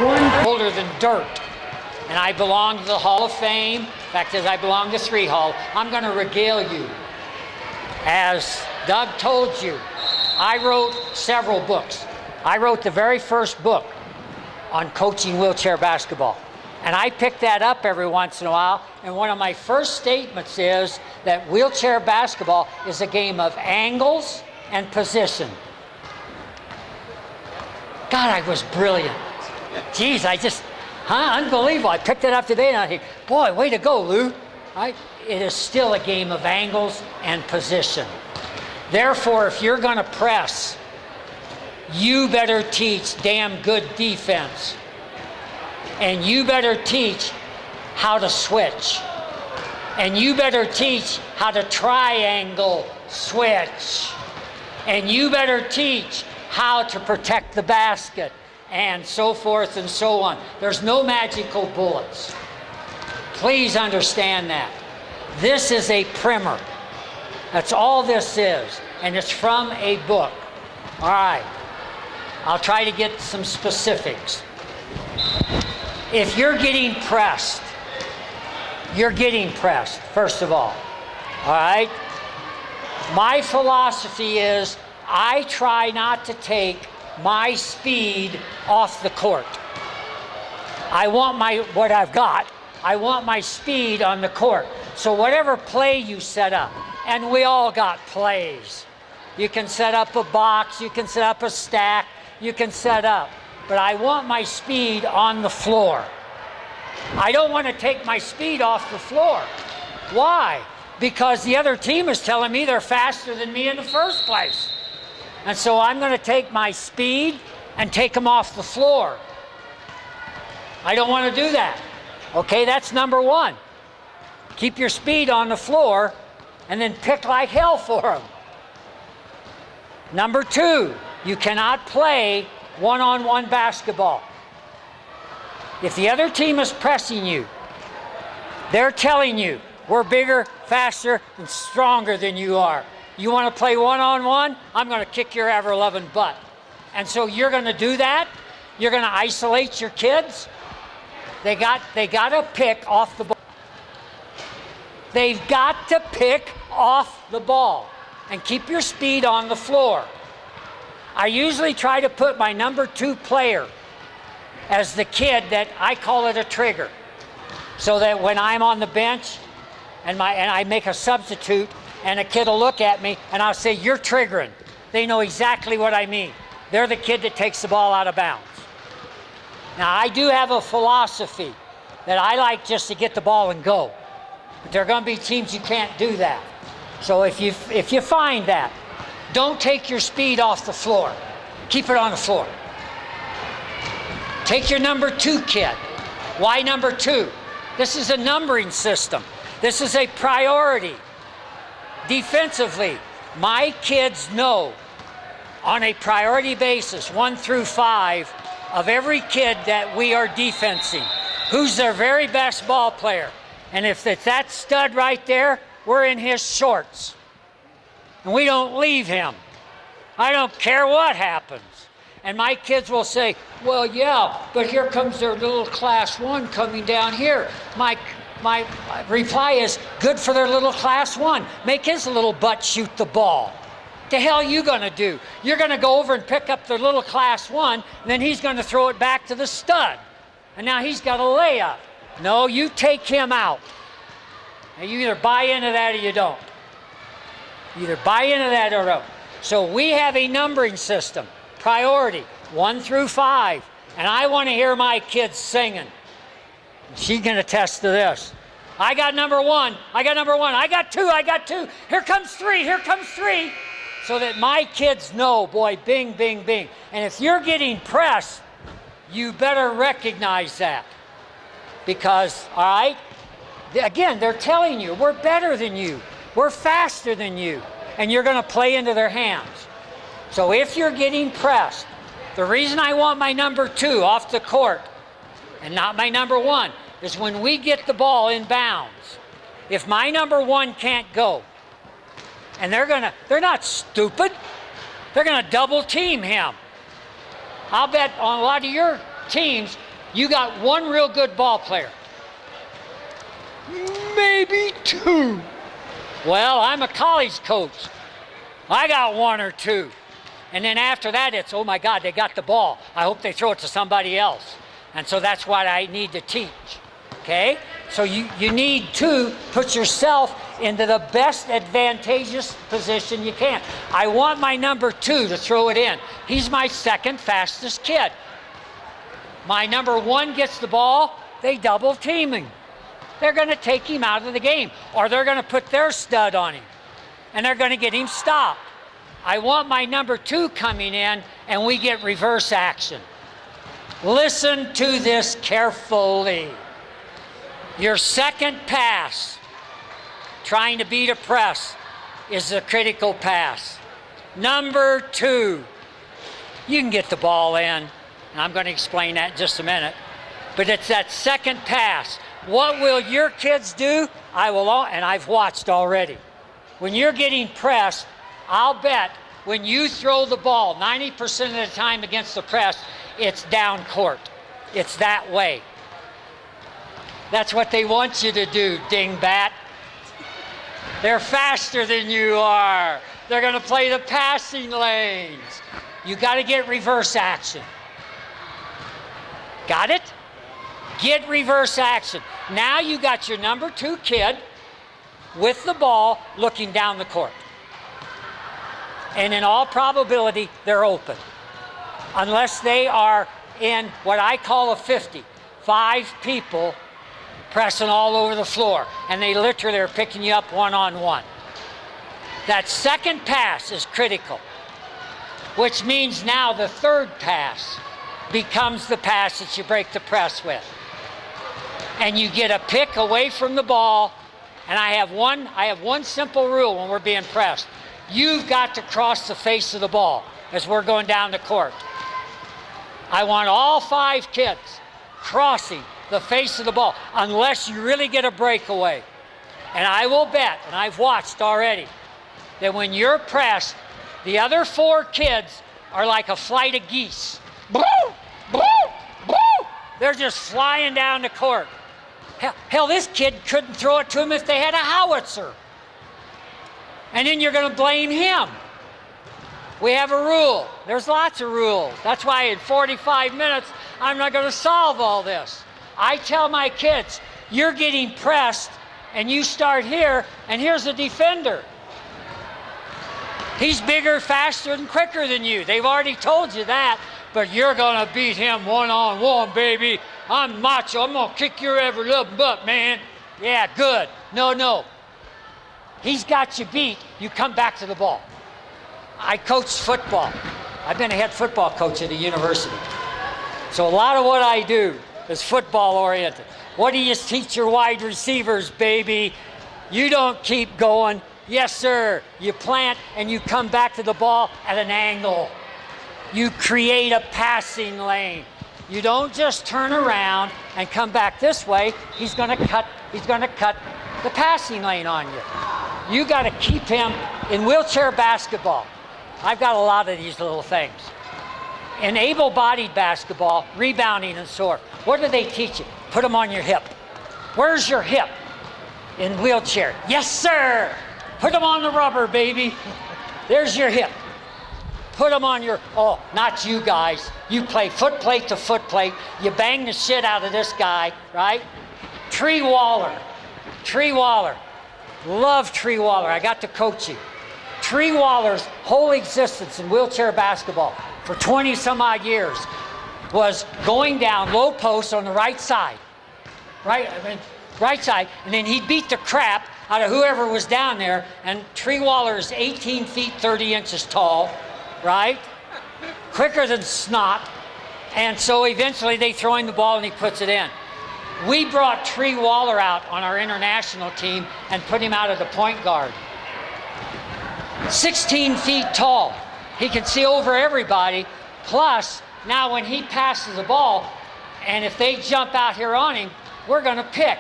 older than dirt. And I belong to the Hall of Fame. In fact, as I belong to 3 Hall, I'm going to regale you. As Doug told you, I wrote several books. I wrote the very first book on coaching wheelchair basketball. And I pick that up every once in a while, and one of my first statements is that wheelchair basketball is a game of angles and position. God, I was brilliant. Geez, unbelievable. I picked it up today and I think, boy, way to go, Lou. Right? It is still a game of angles and position. Therefore, if you're going to press, you better teach damn good defense. And you better teach how to switch. And you better teach how to triangle switch. And you better teach how to protect the basket, and so forth and so on. There's no magical bullets. Please understand that. This is a primer. That's all this is. And it's from a book. All right. I'll try to get some specifics. If you're getting pressed, first of all. All right? My philosophy is I try not to take my speed off the court. I want what I've got. I want my speed on the court. So whatever play you set up, and we all got plays. You can set up a box, you can set up a stack, you can set up. But I want my speed on the floor. I don't want to take my speed off the floor. Why? Because the other team is telling me they're faster than me in the first place. And so I'm going to take my speed and take them off the floor. I don't want to do that. Okay, that's number one. Keep your speed on the floor and then pick like hell for them. Number two, you cannot play one-on-one basketball. If the other team is pressing you, they're telling you, we're bigger, faster, and stronger than you are. You want to play one-on-one? I'm going to kick your ever-loving butt. And so you're going to do that? You're going to isolate your kids? They got to pick off the ball. They've got to pick off the ball and keep your speed on the floor. I usually try to put my number 2 player as the kid that I call it a trigger, so that when I'm on the bench and I make a substitute and a kid will look at me and I'll say, you're triggering. They know exactly what I mean. They're the kid that takes the ball out of bounds. Now, I do have a philosophy that I like just to get the ball and go. But there are going to be teams you can't do that. So if you find that, don't take your speed off the floor. Keep it on the floor. Take your number 2 kid. Why number 2? This is a numbering system. This is a priority. Defensively, my kids know on a priority basis, 1 through 5, of every kid that we are defensing, who's their very best ball player. And if it's that stud right there, we're in his shorts. And we don't leave him. I don't care what happens. And my kids will say, well, yeah, but here comes their little class 1 coming down here. My reply is, good for their little class 1. Make his little butt shoot the ball. The hell you gonna do? You're gonna go over and pick up the little class 1, and then he's gonna throw it back to the stud. And now he's got a layup. No, you take him out. Now you either buy into that or you don't. You either buy into that or don't. So we have a numbering system. Priority, 1 through 5. And I want to hear my kids singing. She can attest to this. I got number 1. I got number 1. I got 2. I got 2. Here comes 3. Here comes 3. So that my kids know, boy, bing, bing, bing. And if you're getting pressed, you better recognize that. Because, all right, again, they're telling you, we're better than you. We're faster than you. And you're going to play into their hands. So if you're getting pressed, the reason I want my number 2 off the court and not my number 1 is when we get the ball in bounds, if my number 1 can't go, and they're not stupid, they're going to double team him. I'll bet on a lot of your teams, You got one real good ball player. Maybe two. Well, I'm a college coach. I got one or two. And then after that, it's, oh my God, they got the ball. I hope they throw it to somebody else. And so that's what I need to teach, okay? So you need to put yourself into the best advantageous position you can. I want my number 2 to throw it in. He's my second fastest kid. My number 1 gets the ball, they double team him. They're gonna take him out of the game, or they're gonna put their stud on him, and they're gonna get him stopped. I want my number 2 coming in, and we get reverse action. Listen to this carefully. Your second pass, trying to beat a press, is a critical pass. Number 2, you can get the ball in, and I'm going to explain that in just a minute, but it's that second pass. What will your kids do? And I've watched already. When you're getting pressed, I'll bet when you throw the ball 90% of the time against the press, it's down court. It's that way. That's what they want you to do, dingbat. They're faster than you are. They're going to play the passing lanes. You got to get reverse action. Got it? Get reverse action. Now you got your number 2 kid with the ball looking down the court. And in all probability, they're open. Unless they are in what I call a 50. 5 people pressing all over the floor. And they literally are picking you up one-on-one. That second pass is critical. Which means now the third pass becomes the pass that you break the press with. And you get a pick away from the ball. And I have one simple rule when we're being pressed. You've got to cross the face of the ball as we're going down the court. I want all 5 kids crossing the face of the ball unless you really get a breakaway. And I will bet, and I've watched already, that when you're pressed, the other 4 kids are like a flight of geese. Boo! Boo! Boo! They're just flying down the court. Hell, this kid couldn't throw it to him if they had a howitzer. And then you're going to blame him. We have a rule. There's lots of rules. That's why in 45 minutes, I'm not going to solve all this. I tell my kids, you're getting pressed, and you start here, and here's a defender. He's bigger, faster, and quicker than you. They've already told you that, but you're going to beat him one-on-one, baby. I'm macho. I'm going to kick your every little butt, man. Yeah, good. No. He's got you beat. You come back to the ball. I coach football. I've been a head football coach at a university. So a lot of what I do is football oriented. What do you teach your wide receivers, baby? You don't keep going. Yes, sir. You plant and you come back to the ball at an angle. You create a passing lane. You don't just turn around and come back this way. He's going to cut the passing lane on you. You got to keep him in wheelchair basketball. I've got a lot of these little things. In able-bodied basketball, rebounding and sore, what do they teach you? Put them on your hip. Where's your hip? In wheelchair. Yes, sir. Put them on the rubber, baby. There's your hip. Put them on your, oh, not you guys. You play foot plate to foot plate. You bang the shit out of this guy, right? Tree Waller. Love Tree Waller. I got to coach him. Tree Waller's whole existence in wheelchair basketball for 20 some odd years was going down low post on the right side. Right side, and then he'd beat the crap out of whoever was down there, and Tree Waller is 18 feet 30 inches tall, right? Quicker than snot, and so eventually they throw him the ball and he puts it in. We brought Tree Waller out on our international team and put him out at the point guard. 16 feet tall. He can see over everybody. Plus, now when he passes the ball, and if they jump out here on him, we're going to pick.